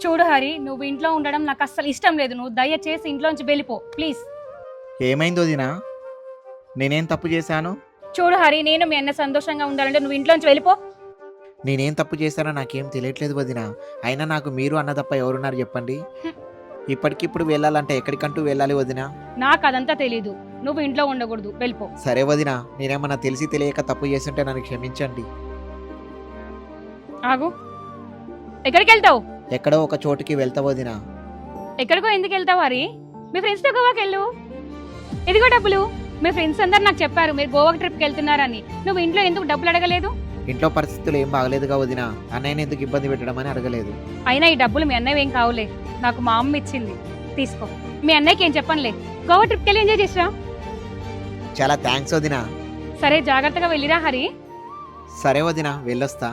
చూడు హరి, నువ్వు ఇంట్లో ఉండడం నాకు అస్సలు ఇష్టం లేదు. నువ్వు దయచేసి ఇంట్లోంచి వెళ్ళిపో ప్లీజ్. ఏమైందో వదినా? నేనేం తప్పు చేశాను? చూడు హరి, నేను మీ అన్న సంతోషంగా ఉండాలంటే నువ్వు ఇంట్లోంచి వెళ్ళిపో. నేనేం తప్పు చేశానో నాకేం తెలియట్లేదు వదినా. అయినా నాకు మీరు అన్న తప్ప ఎవరున్నారు చెప్పండి? ఇప్పటికిప్పుడు వెళ్ళాలంటే ఎక్కడికంటూ వెళ్ళాలి వదినా? నాకు అదంతా తెలీదు. నువ్వు ఇంట్లో ఉండకూడదు, వెళ్ళిపో. సరే వదినా, నేనేమన్నా తెలిసి తెలియక తప్పు చేస్తుంటే నన్ను క్షమించండి. ఆగు, ఎక్కడికి వెళ్తావు? ఎక్కడో ఒక చోటుకి వెళ్తా వదినా. ఎక్కడికో ఎందుకు వెళ్తావు హరి? మీ ఫ్రెండ్స్ తో గోవాకి వెళ్ళు. ఇదిగో డబ్బులు. మీ ఫ్రెండ్స్ అందరు నాకు చెప్పారు మీరు గోవా ట్రిప్కి వెళ్తున్నారని. నువ్వు ఇంట్లో ఎందుకు డబ్బులు అడగలేదు? ఇంట్లో పరిస్థితులు ఏం బాగలేదుగా వదినా. అన్నయ్యని ఎందుకు ఇబ్బంది పెట్టడం అని అడగలేదు. అయినా ఈ డబ్బులు మీ అన్నయ్య ఏం కావులే, నాకు మా అమ్మ ఇచ్చింది, తీసుకో. మీ అన్నయ్యకి ఏం చెప్పనులే. గోవా ట్రిప్కి వెళ్ళి ఎంజాయ్ చేసిరా. చాలా థ్యాంక్స్ వదినా. సరే, జాగ్రత్తగా వెళ్ళిరా హరి. సరే వదినా, వెళ్ళొస్తా.